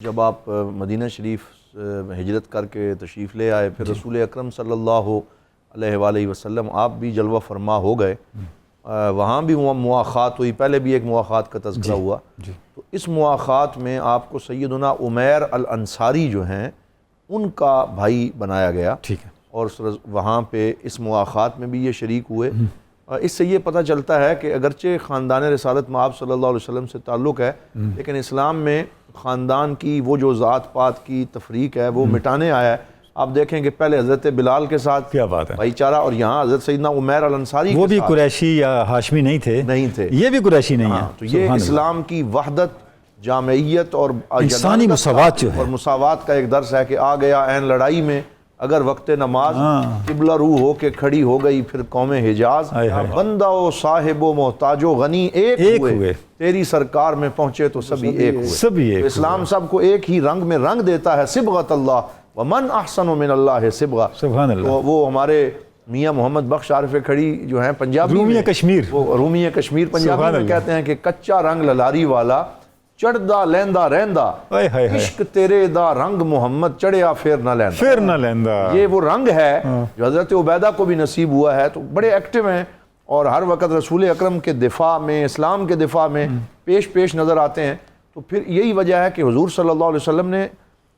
جب آپ مدینہ شریف ہجرت کر کے تشریف لے آئے، پھر رسول اکرم صلی اللہ علیہ وآلہ وسلم آپ بھی جلوہ فرما ہو گئے، وہاں بھی مواخات ہوئی، پہلے بھی ایک مواخات کا تذکرہ ہوا، تو اس مواخات میں آپ کو سیدنا عمیر الانصاری جو ہیں ان کا بھائی بنایا گیا، اور وہاں پہ اس مواخات میں بھی یہ شریک ہوئے۔ اس سے یہ پتہ چلتا ہے کہ اگرچہ خاندان رسالت میں آپ صلی اللہ علیہ وسلم سے تعلق ہے، لیکن اسلام میں خاندان کی وہ جو ذات پات کی تفریق ہے وہ مٹانے آیا ہے۔ آپ دیکھیں کہ پہلے حضرت بلال کے ساتھ کیا بات ہے بھائی چارہ، اور یہاں حضرت سیدنا عمیر الانصاری وہ کے بھی ساتھ قریشی یا ہاشمی نہیں تھے، یہ بھی قریشی نہیں ہیں۔ تو یہ اسلام کی وحدت، جامعیت اور انسانی مساوات جو ہے، اور مساوات کا ایک درس ہے کہ آ گیا عین لڑائی میں اگر وقت نماز قبلہ رو ہو کے کھڑی ہو گئی پھر قوم حجاز، بندہ و صاحب و محتاج و غنی ایک ہوئے، تیری سرکار میں پہنچے تو سبھی ایک ہوئے۔ اسلام سب کو ایک ہی رنگ میں رنگ دیتا ہے، صبغۃ اللہ ومن احسن من اللہ صبغہ۔ سبحان اللہ۔ وہ ہمارے میاں محمد بخش عارف کھڑی جو ہیں پنجابی رومی کشمیر، وہ رومی کشمیر پنجابی میں کہتے ہیں کہ کچا رنگ للاری والا چڑھدا لیندا رہندا، عشق تیرے دا رنگ محمد چڑھیا پھر نہ لیندا۔ یہ وہ رنگ ہے جو حضرت عبیدہ کو بھی نصیب ہوا ہے، تو بڑے ایکٹیو ہیں اور ہر وقت رسول اکرم کے دفاع میں، اسلام کے دفاع میں پیش نظر آتے ہیں۔ تو پھر یہی وجہ ہے کہ حضور صلی اللہ علیہ وسلم نے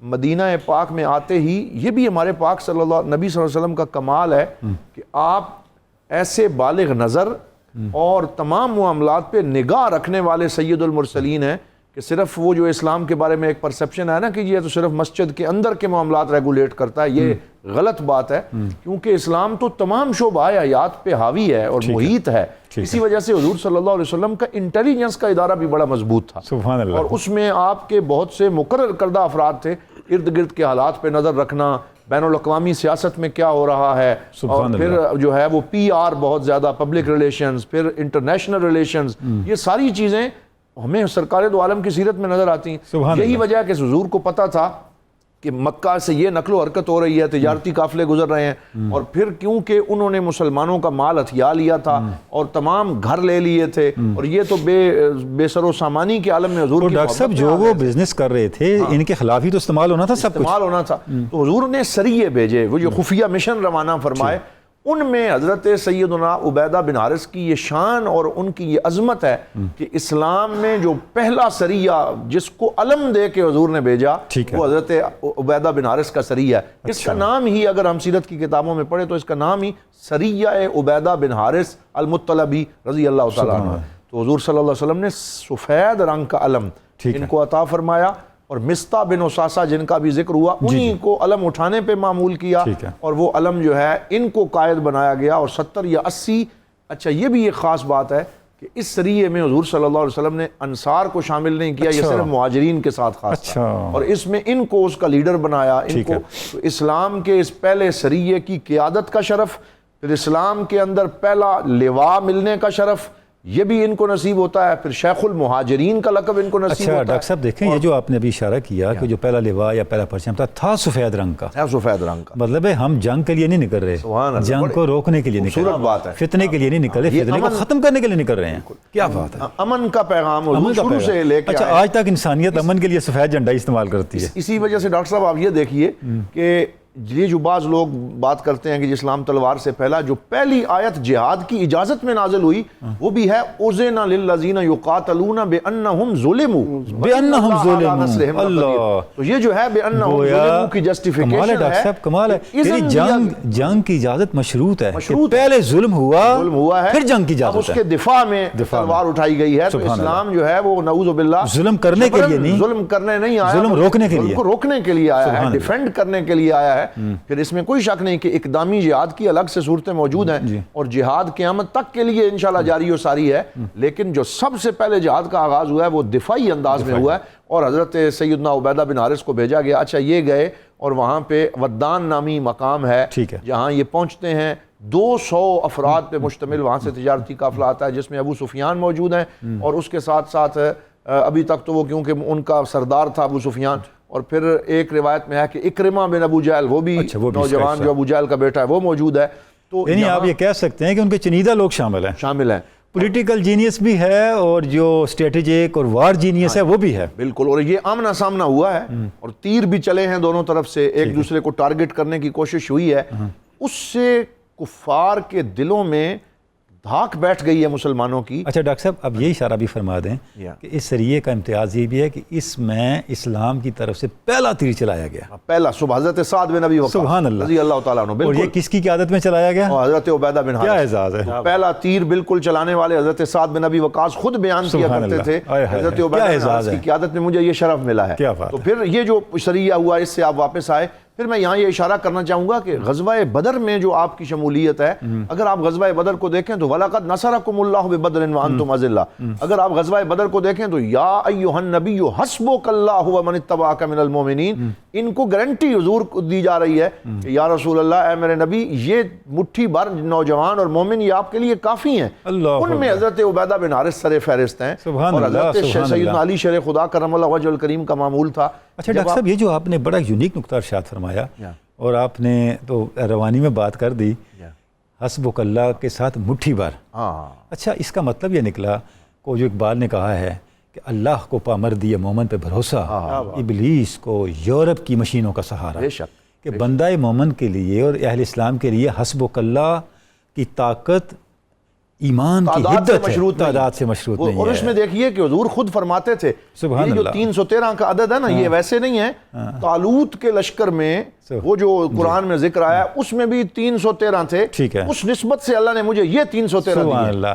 مدینہ پاک میں آتے ہی، یہ بھی ہمارے پاک نبی صلی اللہ علیہ وسلم کا کمال ہے کہ آپ ایسے بالغ نظر اور تمام معاملات پہ نگاہ رکھنے والے سید المرسلین ہیں کہ صرف وہ جو اسلام کے بارے میں ایک پرسیپشن ہے نا کہ یہ تو صرف مسجد کے اندر کے معاملات ریگولیٹ کرتا ہے، یہ غلط بات ہے، کیونکہ اسلام تو تمام شعبہ حیات پہ حاوی ہے اور محیط ہے۔ اسی وجہ سے حضور صلی اللہ علیہ وسلم کا انٹیلیجنس کا ادارہ بھی بڑا مضبوط تھا، سبحان اللہ، اور اس میں آپ کے بہت سے مقرر کردہ افراد تھے، ارد گرد کے حالات پہ نظر رکھنا، بین الاقوامی سیاست میں کیا ہو رہا ہے، اور پھر جو ہے وہ PR بہت زیادہ، پبلک ریلیشنز، پھر انٹرنیشنل ریلیشنز، یہ ساری چیزیں ہمیں سرکار دو عالم کی سیرت میں نظر آتی ہیں۔ یہی وجہ ہے کہ حضور کو پتا تھا کہ مکہ سے یہ نقل و حرکت ہو رہی ہے، تجارتی قافلے گزر رہے ہیں، اور پھر کیونکہ انہوں نے مسلمانوں کا مال ہتھیا لیا تھا اور تمام گھر لے لیے تھے، اور یہ تو بے سر و سامانی کے عالم میں حضور کی ڈاکٹر صاحب جو وہ بزنس کر رہے تھے ان کے خلاف ہی تو استعمال ہونا تھا، سب کچھ استعمال ہونا تھا۔ تو حضور نے سریے بھیجے، وہ جو خفیہ مشن روانہ فرمائے، ان میں حضرت سیدنا عبیدہ بن حارث کی یہ شان اور ان کی یہ عظمت ہے کہ اسلام میں جو پہلا سریہ جس کو علم دے کے حضور نے بھیجا وہ حضرت عبیدہ بن حارث کا سریہ ہے۔ اس کا نام ہی اگر ہم سیرت کی کتابوں میں پڑھیں تو اس کا نام ہی سریہ عبیدہ بن حارث المطلبی رضی اللہ تعالیٰ عنہ۔ تو حضور صلی اللہ علیہ وسلم نے سفید رنگ کا علم ان کو عطا فرمایا، اور مستہ بن اساسہ جن کا بھی ذکر ہوا انہی کو علم اٹھانے پہ معمول کیا، اور وہ علم جو ہے ان کو قائد بنایا گیا، اور 70 یا 80۔ اچھا یہ بھی ایک خاص بات ہے کہ اس سریے میں حضور صلی اللہ علیہ وسلم نے انصار کو شامل نہیں کیا، یہ صرف مہاجرین کے ساتھ خاص تھا، اور اس میں ان کو اس کا لیڈر بنایا، ان کو۔ تو اسلام کے اس پہلے سریے کی قیادت کا شرف، پھر اسلام کے اندر پہلا لواء ملنے کا شرف یہ بھی ان کو نصیب ہوتا ہے، پھر شیخ المہاجرین کا لقب ان کو نصیب ہوتا ہے۔ ڈاکٹر صاحب دیکھیں یہ جو آپ نے ابھی اشارہ کیا کہ جو پہلا لواء یا پہلا پرچم تھا سفید رنگ کا، سفید رنگ کا، مطلب ہے ہم جنگ کے لیے نہیں نکل رہے، جنگ کو روکنے کے لیے نکل رہے، فتنے کے لیے نہیں نکل رہے، فتنے کو ختم کرنے کے لیے نکل رہے ہیں۔ کیا بات ہے، امن کا پیغام حضور شروع سے لے کے اچھا آج تک انسانیت امن کے لیے سفید جھنڈا استعمال کرتی ہے۔ اسی وجہ سے ڈاکٹر صاحب آپ یہ دیکھیے کہ یہ جو بعض لوگ بات کرتے ہیں کہ اسلام تلوار سے پہلا، جو پہلی آیت جہاد کی اجازت میں نازل ہوئی وہ بھی ہے اذن للذین یقاتلون بانہم ظلموا، اللہ، تو یہ جو ہے بانہم ظلموا کی جسٹیفیکیشن ہے۔ ڈاکٹر صاحب کمال ہے، یعنی جنگ کی اجازت مشروط ہے، پہلے ظلم ہوا ہے پھر جنگ کی اجازت ہے، اب اس کے دفاع میں تلوار اٹھائی گئی ہے۔ تو اسلام جو ہے وہ نعوذ باللہ ظلم کرنے کے لیے نہیں، ظلم کرنے نہیں آیا، ظلم روکنے کے لیے، روکنے کے لیے آیا ہے، ڈیفینڈ کرنے کے لیے آیا ہے۔ پھر اس میں کوئی شک نہیں کہ اقدامی جہاد کی الگ سے صورتیں موجود ہیں، اور جہاد قیامت تک کے لیے انشاءاللہ جاری و ساری ہے، لیکن جو سب سے پہلے جہاد کا آغاز ہوا ہے وہ دفاعی انداز میں ہوا ہے، اور حضرت سیدنا عبیدہ بن حارث کو بھیجا گیا۔ اچھا یہ گئے اور وہاں پہ ودان نامی مقام ہے جہاں یہ پہنچتے ہیں، 200 افراد پہ مشتمل وہاں سے تجارتی قافلہ آتا ہے جس میں ابو سفیان موجود ہیں، اور اس کے ساتھ ساتھ ابھی تک تو وہ کیونکہ ان کا سردار تھا ابو سفیان، اور پھر ایک روایت میں ہے کہ اکرمہ بن ابو جہل، وہ بھی نوجوان جو ابو جہل کا بیٹا ہے وہ موجود ہے۔ تو یعنی آپ یہ کہہ سکتے ہیں کہ ان کے چنیدہ لوگ شامل ہیں۔ پولیٹیکل جینیس بھی ہے اور جو اسٹریٹجک اور وار جینیس ہے وہ بھی ہے. بالکل. اور یہ آمنا سامنا ہوا ہے اور تیر بھی چلے ہیں دونوں طرف سے, ایک دوسرے کو ٹارگٹ کرنے کی کوشش ہوئی ہے. اس سے کفار کے دلوں میں دھاک بیٹھ گئی ہے مسلمانوں کی. اچھا ڈاکٹر صاحب اب یہ اشارہ بھی فرما دیں کہ اس سریے کا امتیاز یہ بھی ہے کہ اس میں اسلام کی طرف سے پہلا تیر چلایا گیا, پہلا صبح حضرت سعد بن ابی وقاص سبحان اللہ رضی اللہ تعالیٰ عنہ. اور یہ کس کی قیادت میں چلایا گیا؟ حضرت عبیدہ بن کیا حارث. اعزاز ہے. پہلا تیر بالکل چلانے والے حضرت سعد بن ابی وقاص خود بیان کیا کرتے تھے. حضرت عبیدہ بن حارث کی قیادت میں مجھے یہ شرف ملا ہے. تو پھر یہ جو سریہ ہوا اس سے آپ واپس آئے. پھر میں یہاں یہ اشارہ کرنا چاہوں گا کہ غزوہ بدر میں جو آپ کی شمولیت ہے, اگر آپ غزوہ بدر کو دیکھیں تو وَلَقَدْ نَصَرَكُمُ اللَّهُ بِبَدْرٍ وَأَنْتُمْ أَذِلَّةٌ. اگر آپ غزوہ بدر کو دیکھیں تو یا ایھا النبی حسبک اللہ ومن اتبعک من المؤمنین, ان کو گارنٹی حضور کو دی جا رہی ہے کہ یا رسول اللہ, اے میرے نبی, یہ مٹھی بھر نوجوان اور مومن یہ آپ کے لیے کافی ہیں. ان میں حضرت عبیدہ بن حارث سر فہرست ہیں اور حضرت سیدنا علی شیر خدا کرم اللہ وجہ الکریم کا معمول تھا. اچھا ڈاکٹر صاحب یہ جو آپ نے بڑا یونیک نکتہ ارشاد فرمایا اور آپ نے تو روانی میں بات کر دی, حسبک اللہ کے ساتھ مٹھی بھر. اچھا اس کا مطلب یہ نکلا کو جو اقبال نے کہا ہے کہ اللہ کو پامردی مومن پہ بھروسہ, ابلیس کو یورپ کی مشینوں کا سہارا. کہ بندہ مومن کے لیے اور اہل اسلام کے لیے حسبک اللہ کی طاقت ایمان کی حدت ہے, تعداد سے مشروط نہیں ہے. اور اس میں دیکھیے کہ حضور خود فرماتے تھے یہ جو 313 کا عدد ہے نا, یہ ویسے نہیں ہے. طالوت کے لشکر میں وہ جو قرآن میں ذکر آیا اس میں بھی 313 تھے. اس نسبت سے اللہ نے مجھے یہ 313 سبحان اللہ.